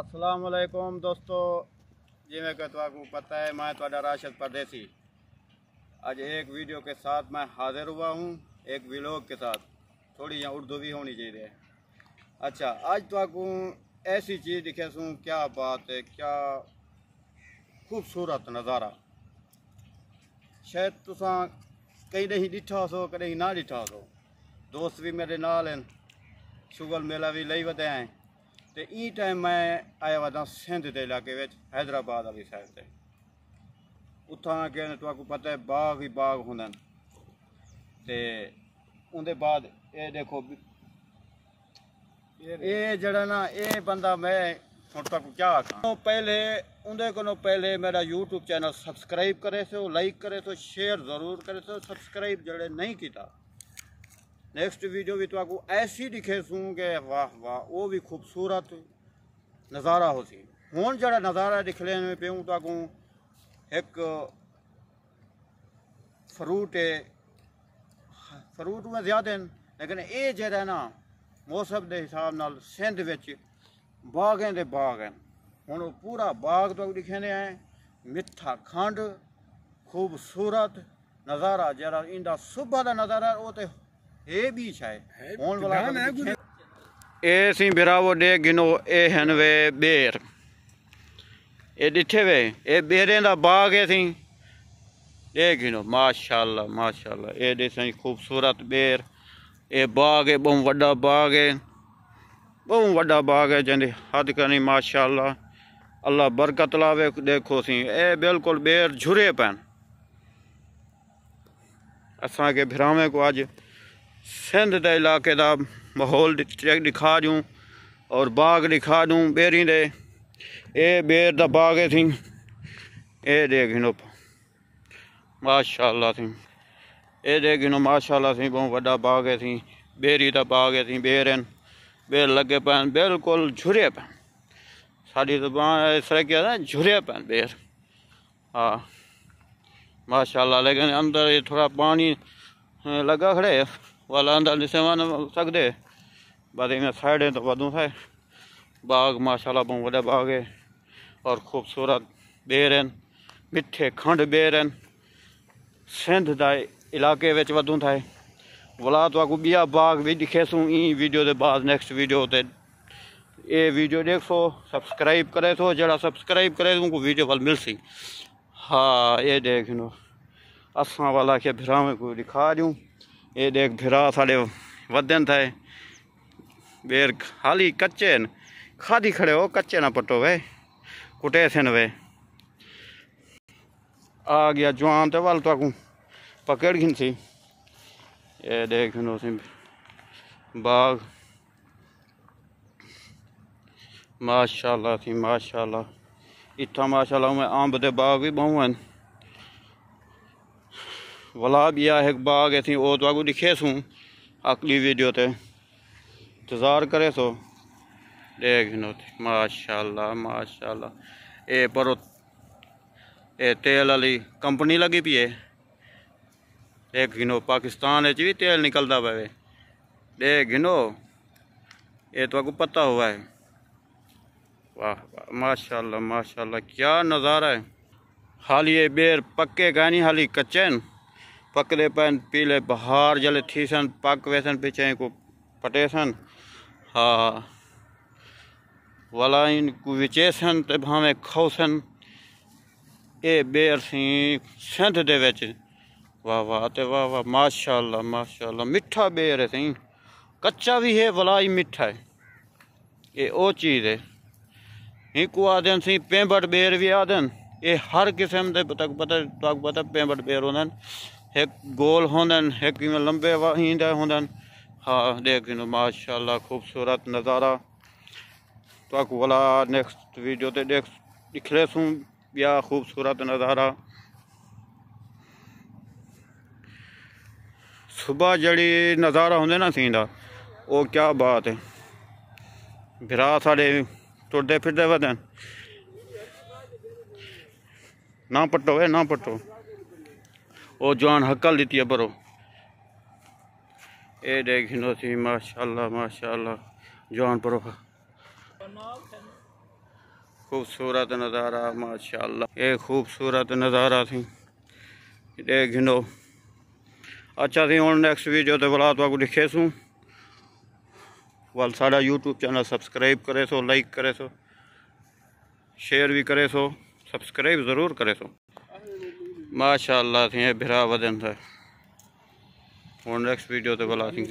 अस्सलाम वालेकुम दोस्तों, जिमें कि आपको पता है मैं थोड़ा राशिद परदेसी। आज एक वीडियो के साथ मैं हाजिर हुआ हूँ, एक व्लॉग के साथ। थोड़ी यहाँ उर्दू भी होनी चाहिए। अच्छा, आज तो आपको ऐसी चीज़ दिखे सूँ, क्या बात है, क्या खूबसूरत नज़ारा। शायद तुसा कहीं नहीं डिठा सो, कहीं ना डिठा सो। दोस्त भी मेरे नाल हैं, शुगर मेला भी लई वधे हैं। तो ई टाइम मैं आया वदा सिंध के इलाके में, हैदराबाद वाली साइड से। उतना के तो पता है बाग ही बाग होंगे। तो उनके बाद ये देखो, ये जड़ा ना ये बंदा मैं हम तक क्या आखा। पहले उनके को पहले मेरा यूट्यूब चैनल सब्सक्राइब करे सो, लाइक करे सो, शेयर ज़रूर करे सो। सब्सक्राइब जड़े नहीं किया, नेक्स्ट वीडियो भी तो आपको ऐसी दिखे सूँ कि वाह वाह, वो भी खूबसूरत नज़ारा हो सी। हूँ जरा नज़ारा दिखने में पियूँ तो आपको एक फरूट है, फरूट में ज़्यादा हैं, लेकिन ये जरा ना मौसम के हिसाब नाल सिंध विच बागें दे बाग हैं। हूँ पूरा बाग तो दिखने हैं, मिठा खंड, खूबसूरत नज़ारा। जरा इंदा सुबह का नज़ारा वो तो ये भी शायद होने वाला। ए सी बिरावो डे गिनो ए हन वे बेर, ए डिठे वे ए बेरें दा बाग है सी। ए गिनो माशाअल्लाह माशाअल्लाह, ए दे सी खूबसूरत बेर। ए बाग है, बहुत वड्डा बाग है, बहुत वड्डा बाग है जंदे हद करनी माशाअल्लाह। अल्लाह बरकत लावे। देखो सी ए बिल्कुल बेर झुरे पैन। असा के भिरावे को अज सिंध के इलाके का माहौल दिखा दूँ और बाग दिखा दूँ बेरी दे। ए बेर दा बाग है थी, ए देखो माशाअल्लाह थी, ए देखो माशाअल्लाह थी, बहुत बड़ा बाग है थी। बेरी दा बाग है थी, बेर हैं, बेर लगे पैन बिल्कुल झुरे पैन। साड़ी तो इस तरह क्या ना झुरे पैन बेर। हाँ माशाअल्लाह, लेकिन अंदर ये थोड़ा पानी लगा खड़े वाला अंदर जिसे वन सकते। बाद में साइड तो वधू है बाग माशाअल्लाह, बहुत बड़ा बाग है और खूबसूरत बेर हैं, मिठे खंड बेर हैं। सिंध के इलाके में वधू था वाला तो आपको बिया बाग भी दिखे सूँ ई वीडियो के बाद। नेक्स्ट वीडियो ते ये वीडियो देखो, सब्सक्राइब करे तो जरा सब्सक्राइब करे उनको वीडियो वाल मिल सी। हाँ ये देख लो असा वाला के भिरावे को दिखा दूँ। ये देख भिरा साढ़े वधन थे बेर, हाली कच्चे न, खादी खड़े हो कच्चे ना पटो वे, कुटे थे वे। आ गया जवान तो वाल तो पकड़ गिन सी। ये देख लो सी बाग माशाअल्लाह थी माशाअल्लाह। इतना माशाअल्लाह में आंब दे बाग भी बहु हैं। वला भी एक बाग है थी, वो तो आपको दिखे सूँ अगली वीडियो ते, इंतज़ार करे सो। देख लो माशाअल्लाह माशाअल्लाह। ए पर ए तेल वाली कंपनी लगी पी है। देख गिनो पाकिस्तान भी तेल निकलता पे। देख गिनो ये तो आपको पता हुआ है। वाह वाह माशाअल्लाह माशाअल्लाह, क्या नज़ारा है। हाली ये बेर पक्के का नहीं, हाली कच्चे न। पकड़े पैन पीले बहार जले थी सन, पक वैसन पीछे को पटे सन। हाँ वाला इनको विचे सन ते भावे खाओ सन। ये बेर सी सिंध दे विच। वाह वाह ते वाह वाह माशाअल्लाह माशाअल्लाह, मिठा बेर है सी, कच्चा भी है वाला ही मिठा है। ये ओ चीज़ है। इनको आदन सी पेंबट बेर भी आदन। ये हर किस्म के पता पेंबट बेर होंगे, एक गोल होंगे, एक लंबे हींद होंगे। हाँ देख लो माशाअल्लाह खूबसूरत नज़ारा। तो आपको वाला नेक्स्ट वीडियो ते दिखले सूँ या खूबसूरत नज़ारा। सुबह जड़ी नज़ारा होंगे ना सींदा, वो क्या बात है। भिरा साढ़े टुरते फिरते वधन। ना पट्टो है ना पट्टो, वो जवान हकल दी है बरो। ये देख लो सी माशाअल्लाह माशाअल्लाह जवान परो। खूबसूरत नज़ारा माशाअल्लाह, ये खूबसूरत नज़ारा थी, ये घिनो। अच्छा थी हुण नेक्स्ट वीडियो ते बुला तो दिखे सूं। वाल साड़ा यूट्यूब चैनल सब्सक्राइब करे सो, लाइक करे सो, शेयर भी करे सो, सब्सक्राइब ज़रूर करे सो माशाअल्लाह थी भिरा वदन था। हुण नेक्स्ट वीडियो ते बुला थी।